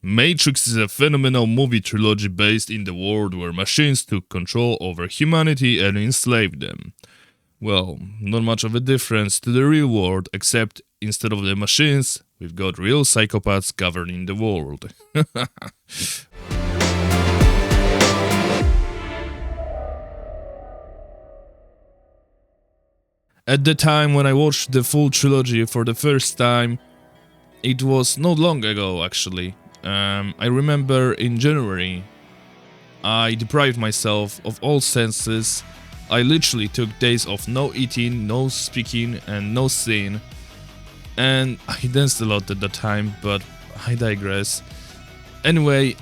Matrix is a phenomenal movie trilogy based in the world where machines took control over humanity and enslaved them. Well, not much of a difference to the real world, except instead of the machines, we've got real psychopaths governing the world. At the time when I watched the full trilogy for the first time, it was not long ago actually. I remember in January, I deprived myself of all senses. I literally took days of no eating, no speaking, and no seeing. And I danced a lot at the time, but I digress. Anyway,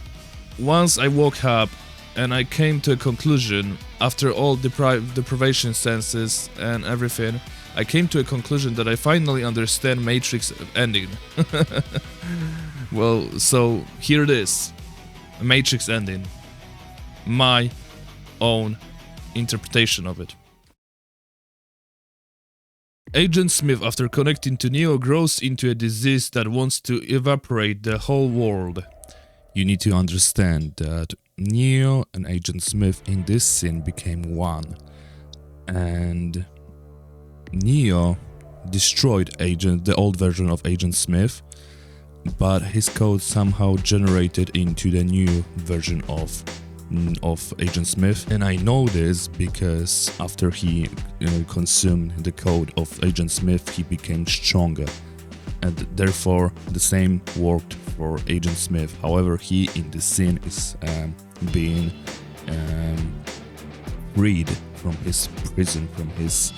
once I woke up and I came to a conclusion, after all deprivation senses and everything, I came to a conclusion that I finally understand Matrix ending. Well, so here it is. A Matrix ending. My own interpretation of it. Agent Smith, after connecting to Neo, grows into a disease that wants to evaporate the whole world. You need to understand that Neo and Agent Smith in this scene became one, and Neo destroyed the old version of Agent Smith, but his code somehow generated into the new version of Agent Smith. And I know this because after he consumed the code of Agent Smith, he became stronger, and therefore the same worked for Agent Smith. However, he in the scene is being freed from his prison, from his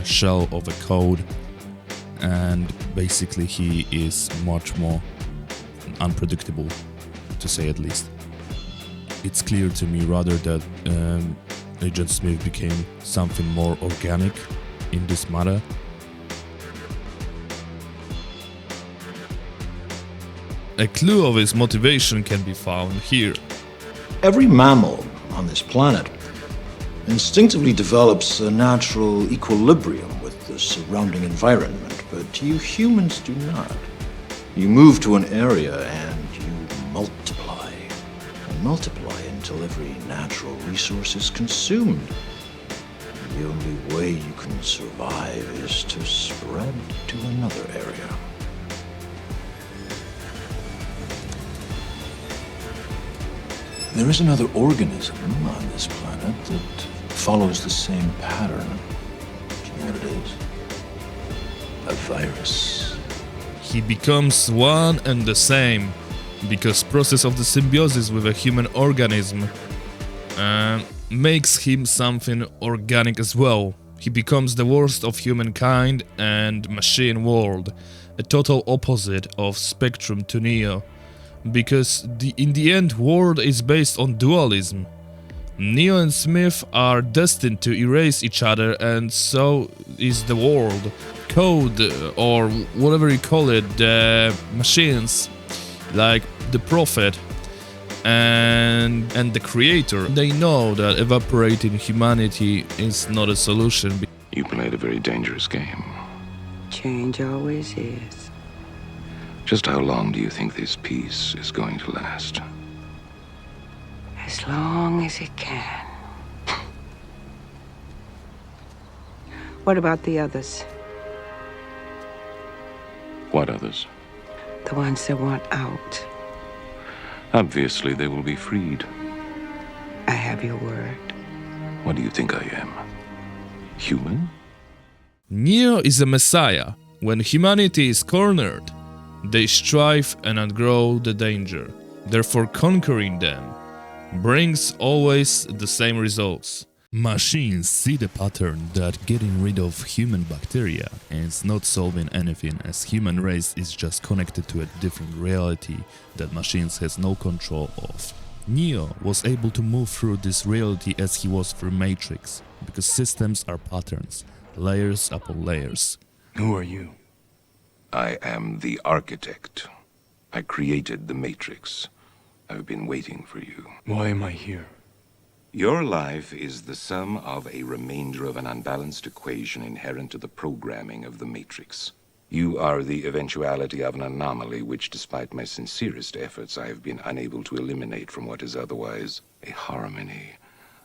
shell of a code, and basically he is much more unpredictable, to say at least. It's clear to me rather that Agent Smith became something more organic in this matter. A clue of his motivation can be found here. Every mammal on this planet instinctively develops a natural equilibrium with the surrounding environment, but you humans do not. You move to an area and you multiply, and multiply until every natural resource is consumed. The only way you can survive is to spread to another area. There is another organism on this planet that follows the same pattern. Do you know what it is? A virus. He becomes one and the same, because process of the symbiosis with a human organism makes him something organic as well. He becomes the worst of humankind and machine world, a total opposite of Spectrum to Neo. Because in the end, world is based on dualism. Neo and Smith are destined to erase each other, and so is the world. Code, or whatever you call it, the machines, like the Prophet and the Creator, they know that evaporating humanity is not a solution. You played a very dangerous game. Change always is. Just how long do you think this peace is going to last? As long as it can. What about the others? What others? The ones that want out. Obviously, they will be freed. I have your word. What do you think I am? Human? Neo is a messiah. When humanity is cornered, they strive and outgrow the danger. Therefore, conquering them brings always the same results. Machines see the pattern that getting rid of human bacteria is not solving anything, as human race is just connected to a different reality that machines has no control of. Neo was able to move through this reality as he was through Matrix, because systems are patterns, layers upon layers. Who are you? I am the architect. I created the Matrix. I've been waiting for you. Why am I here? Your life is the sum of a remainder of an unbalanced equation inherent to the programming of the Matrix. You are the eventuality of an anomaly which, despite my sincerest efforts, I have been unable to eliminate from what is otherwise a harmony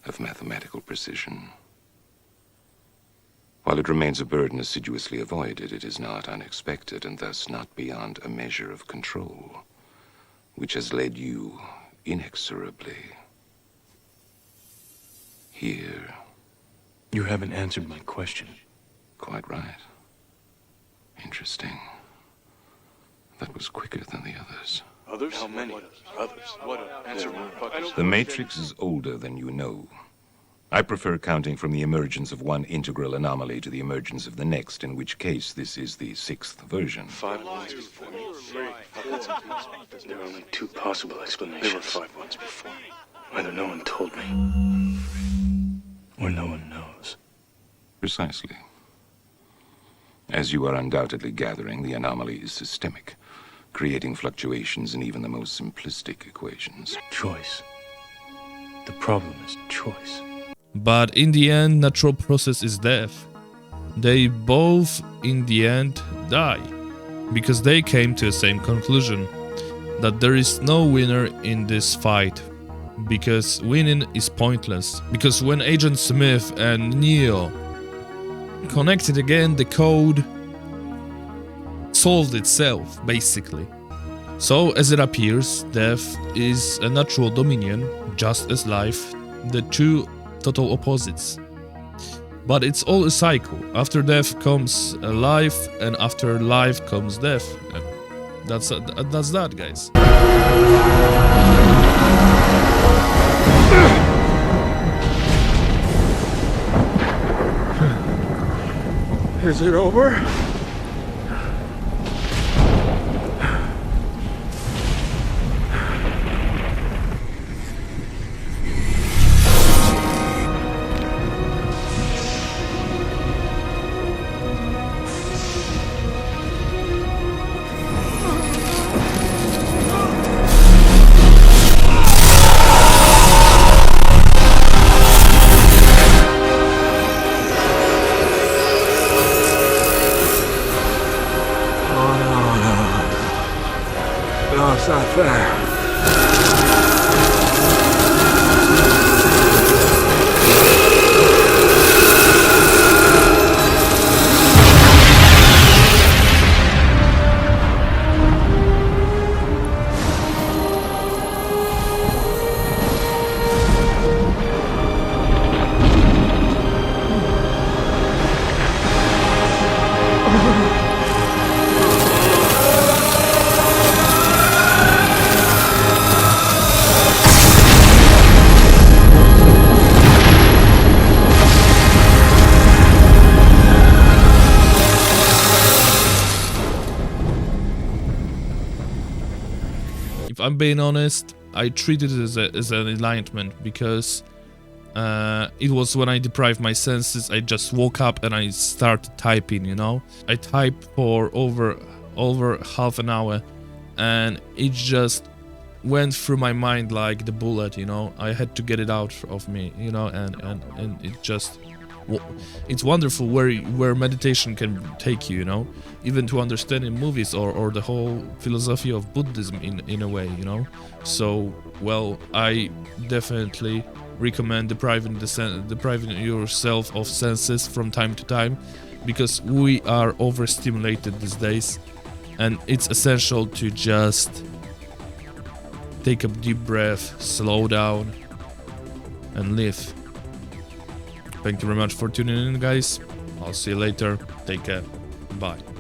of mathematical precision. While it remains a burden assiduously avoided, it is not unexpected and thus not beyond a measure of control, which has led you inexorably here. You haven't answered my question. Quite right. Interesting. That was quicker than the others. Others? How many? Others? What? Answer me. The Matrix is older than you know. I prefer counting from the emergence of one integral anomaly to the emergence of the next, in which case this is the 6th version. 5 ones before me. There are only 2 possible explanations. There were 5 ones before me. Either no one told me, or no one knows. Precisely. As you are undoubtedly gathering, the anomaly is systemic, creating fluctuations in even the most simplistic equations. Choice. The problem is choice. But in the end, natural process is death. They both, in the end, die. Because they came to the same conclusion. That there is no winner in this fight. Because winning is pointless. Because when Agent Smith and Neo connected again, the code solved itself, basically. So, as it appears, death is a natural dominion, just as life, the two total opposites. But it's all a cycle. After death comes life, and after life comes death. And that's that, guys. Is it over? No, it's not fair. If I'm being honest, I treated it as an enlightenment because it was when I deprived my senses. I just woke up and I started typing, you know. I typed for over half an hour and it just went through my mind like the bullet, you know. I had to get it out of me, you know, and it just... It's wonderful where meditation can take you, you know, even to understand in movies or the whole philosophy of Buddhism in a way, you know. So, well, I definitely recommend depriving yourself of senses from time to time, because we are overstimulated these days, and it's essential to just take a deep breath, slow down, and live. Thank you very much for tuning in, guys. I'll see you later. Take care. Bye.